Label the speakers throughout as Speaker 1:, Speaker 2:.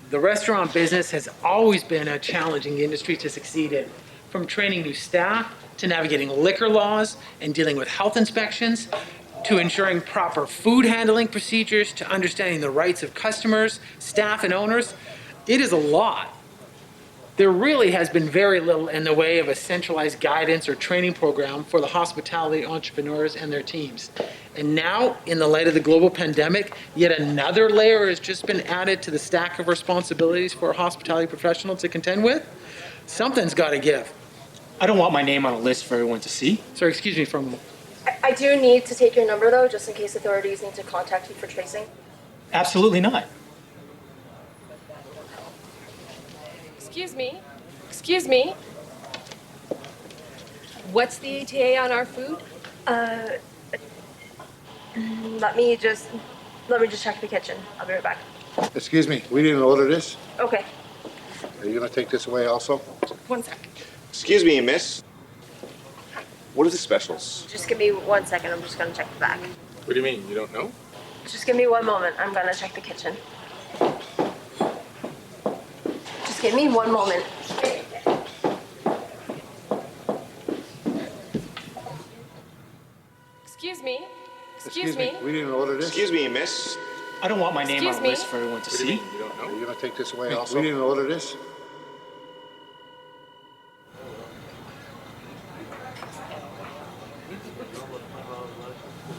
Speaker 1: The restaurant business has always been a challenging industry to succeed in, from training new staff to navigating liquor laws and dealing with health inspections, to ensuring proper food handling procedures, to understanding the rights of customers, staff, and owners. It is a lot. There really has been very little in the way of a centralized guidance or training program for the hospitality entrepreneurs and their teams. And now, in the light of the global pandemic, yet another layer has just been added to the stack of responsibilities for a hospitality professional to contend with. Something's got to give.
Speaker 2: I don't want my name on a list for everyone to see.
Speaker 1: Sorry, excuse me for a moment.
Speaker 3: I do need to take your number, though, just in case authorities need to contact you for tracing.
Speaker 2: Absolutely not.
Speaker 4: Excuse me. Excuse me. What's the ETA on our food?
Speaker 3: Let me just check the kitchen. I'll be right back.
Speaker 5: Excuse me, we didn't order this.
Speaker 3: Okay.
Speaker 5: Are you gonna take this away also?
Speaker 4: 1 sec.
Speaker 6: Excuse me, miss. What are the specials?
Speaker 3: Just give me 1 second. I'm just gonna check the back.
Speaker 6: What do you mean? You don't know?
Speaker 3: Just give me 1 moment. I'm gonna check the kitchen. Just give me 1 moment.
Speaker 4: Excuse me. Excuse me.
Speaker 5: We didn't order this.
Speaker 6: Excuse me, miss.
Speaker 2: I don't want my name
Speaker 4: Excuse
Speaker 2: on a
Speaker 4: me?
Speaker 2: list for everyone to
Speaker 6: What do you
Speaker 2: see.
Speaker 6: mean? You don't
Speaker 5: Are
Speaker 6: know?
Speaker 5: you gonna take this away also? We didn't order this.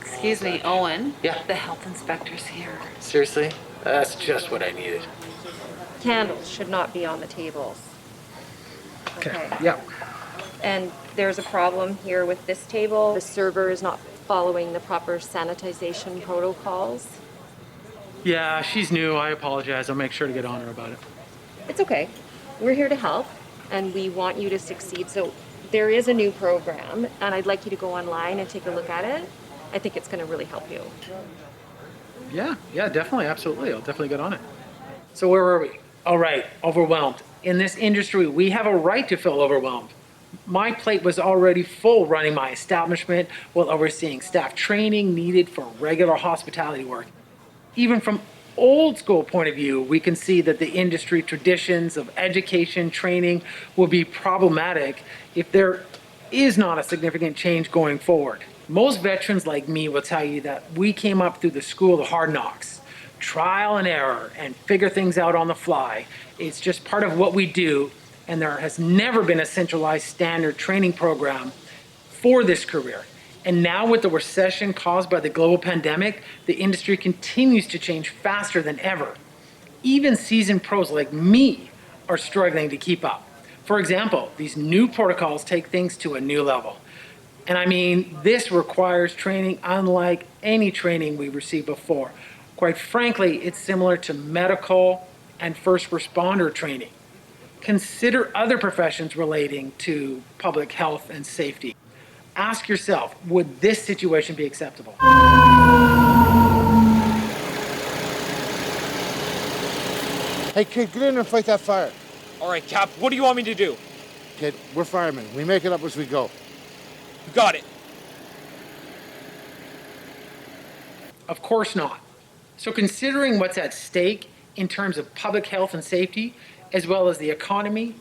Speaker 7: Excuse me, Owen.
Speaker 1: Yeah?
Speaker 7: The health inspector's here.
Speaker 1: Seriously? That's just what I needed.
Speaker 8: Candles should not be on the tables. Okay.
Speaker 1: Yeah.
Speaker 8: And there's a problem here with this table. The server is not following the proper sanitization protocols.
Speaker 1: Yeah, she's new. I apologize. I'll make sure to get on her about it.
Speaker 8: It's okay. We're here to help, and we want you to succeed. So there is a new program, and I'd like you to go online and take a look at it. I think it's going to really help you.
Speaker 1: Yeah, definitely, absolutely. I'll definitely get on it. So where were we? All right, overwhelmed. In this industry, we have a right to feel overwhelmed. My plate was already full running my establishment while overseeing staff training needed for regular hospitality work. Even from old school point of view, we can see that the industry traditions of education training will be problematic if there is not a significant change going forward. Most veterans like me will tell you that we came up through the school of hard knocks, trial and error, and figure things out on the fly. It's just part of what we do, and there has never been a centralized standard training program for this career. And now with the recession caused by the global pandemic, the industry continues to change faster than ever. Even seasoned pros like me are struggling to keep up. For example, these new protocols take things to a new level. And I mean, this requires training unlike any training we've received before. Quite frankly, it's similar to medical and first responder training. Consider other professions relating to public health and safety. Ask yourself, would this situation be acceptable?
Speaker 5: Hey kid, get in there and fight that fire.
Speaker 9: All right, Cap, what do you want me to do?
Speaker 5: Kid, we're firemen. We make it up as we go.
Speaker 9: You got it.
Speaker 1: Of course not. So considering what's at stake in terms of public health and safety, as well as the economy,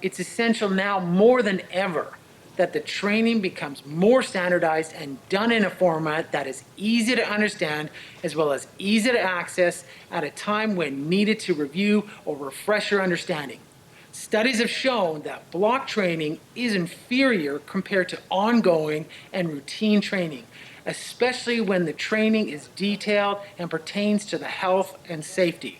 Speaker 1: it's essential now more than ever that the training becomes more standardized and done in a format that is easy to understand as well as easy to access at a time when needed to review or refresh your understanding. Studies have shown that block training is inferior compared to ongoing and routine training, especially when the training is detailed and pertains to the health and safety.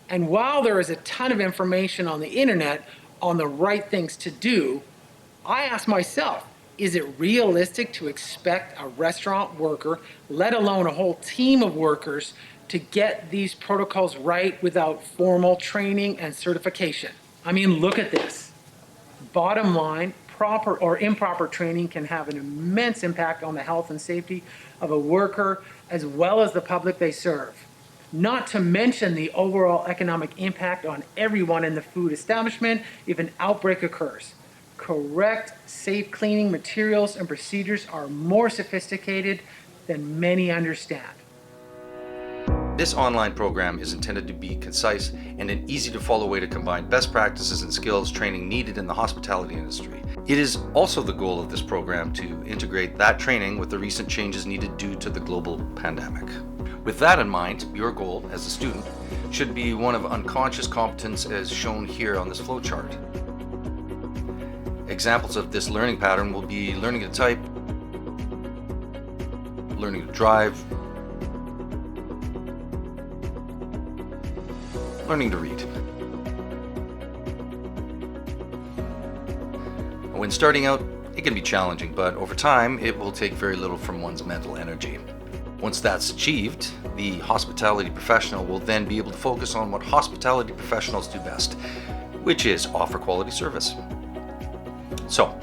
Speaker 1: And while there is a ton of information on the internet on the right things to do, I ask myself, is it realistic to expect a restaurant worker, let alone a whole team of workers, to get these protocols right without formal training and certification? I mean, look at this. Bottom line, proper or improper training can have an immense impact on the health and safety of a worker as well as the public they serve. Not to mention the overall economic impact on everyone in the food establishment if an outbreak occurs. Correct, safe cleaning materials and procedures are more sophisticated than many understand.
Speaker 10: This online program is intended to be concise and an easy-to-follow way to combine best practices and skills training needed in the hospitality industry. It is also the goal of this program to integrate that training with the recent changes needed due to the global pandemic. With that in mind, your goal as a student should be one of unconscious competence as shown here on this flowchart. Examples of this learning pattern will be learning to type, learning to drive, learning to read. When starting out, it can be challenging, but over time, it will take very little from one's mental energy. Once that's achieved, the hospitality professional will then be able to focus on what hospitality professionals do best, which is offer quality service. So,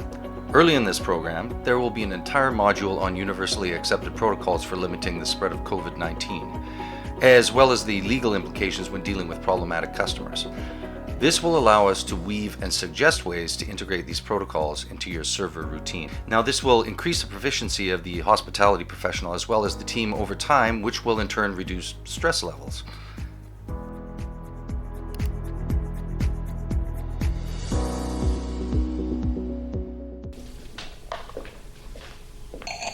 Speaker 10: early in this program, there will be an entire module on universally accepted protocols for limiting the spread of COVID-19, as well as the legal implications when dealing with problematic customers. This will allow us to weave and suggest ways to integrate these protocols into your server routine. Now, this will increase the proficiency of the hospitality professional as well as the team over time, which will in turn reduce stress levels.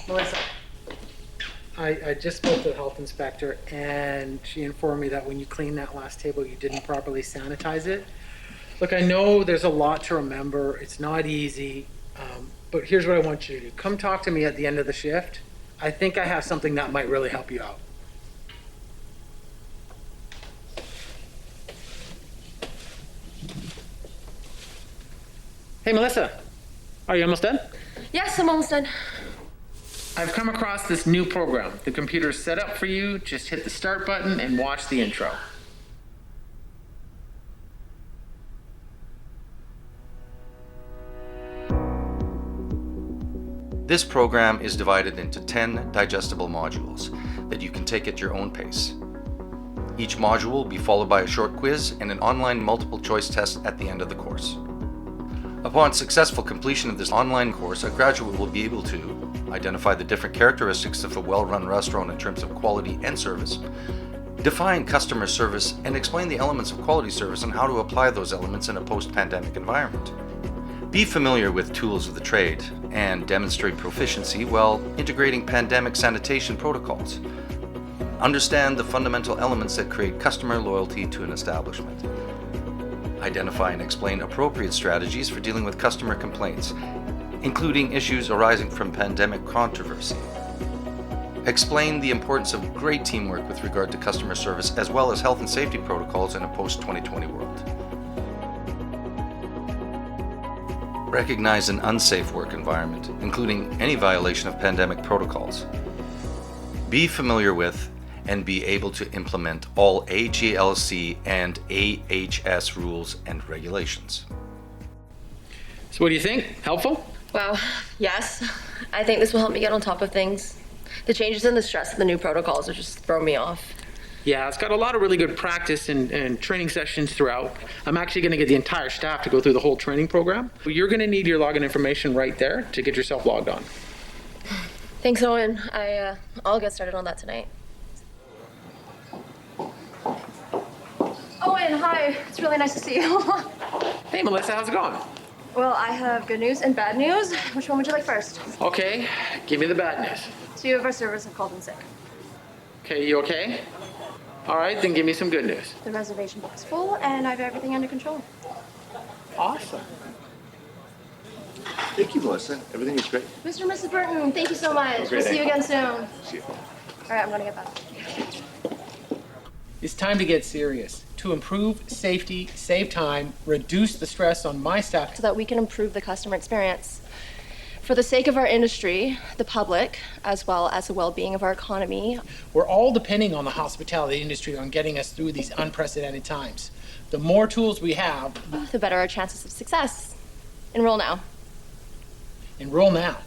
Speaker 1: Melissa, I just spoke to the health inspector and she informed me that when you cleaned that last table, you didn't properly sanitize it. Look, I know there's a lot to remember. It's not easy, but here's what I want you to do. Come talk to me at the end of the shift. I think I have something that might really help you out. Hey, Melissa, are you almost done?
Speaker 3: Yes, I'm almost done.
Speaker 1: I've come across this new program. The computer's set up for you. Just hit the start button and watch the intro.
Speaker 10: This program is divided into 10 digestible modules that you can take at your own pace. Each module will be followed by a short quiz and an online multiple choice test at the end of the course. Upon successful completion of this online course, a graduate will be able to identify the different characteristics of a well-run restaurant in terms of quality and service, define customer service, and explain the elements of quality service and how to apply those elements in a post-pandemic environment. Be familiar with tools of the trade and demonstrate proficiency while integrating pandemic sanitation protocols. Understand the fundamental elements that create customer loyalty to an establishment. Identify and explain appropriate strategies for dealing with customer complaints, including issues arising from pandemic controversy. Explain the importance of great teamwork with regard to customer service as well as health and safety protocols in a post-2020 world. Recognize an unsafe work environment, including any violation of pandemic protocols. Be familiar with and be able to implement all AGLC and AHS rules and regulations.
Speaker 1: So what do you think? Helpful?
Speaker 3: Wow, yes. I think this will help me get on top of things. The changes and the stress of the new protocols are just throwing me off.
Speaker 1: Yeah, it's got a lot of really good practice and training sessions throughout. I'm actually going to get the entire staff to go through the whole training program. You're going to need your login information right there to get yourself logged on.
Speaker 3: Thanks, Owen. I'll get started on that tonight. Owen, hi. It's really nice to see you.
Speaker 1: Hey, Melissa, how's it going?
Speaker 3: Well, I have good news and bad news. Which one would you like first?
Speaker 1: Okay, give me the bad news.
Speaker 3: 2 of our servers have called in sick.
Speaker 1: Okay, you okay? All right, then give me some good news.
Speaker 3: The reservation book's full, and I have everything under control.
Speaker 1: Awesome.
Speaker 6: Thank you, Melissa. Everything is great.
Speaker 3: Mr. and Mrs. Burton, thank you so much. We'll see you again soon.
Speaker 6: See you.
Speaker 3: All right, I'm gonna get back.
Speaker 1: It's time to get serious. To improve safety, save time, reduce the stress on my staff.
Speaker 3: So that we can improve the customer experience. For the sake of our industry, the public, as well as the well-being of our economy.
Speaker 1: We're all depending on the hospitality industry on getting us through these unprecedented times. The more tools we have,
Speaker 3: The better our chances of success. Enroll now.
Speaker 1: enroll now.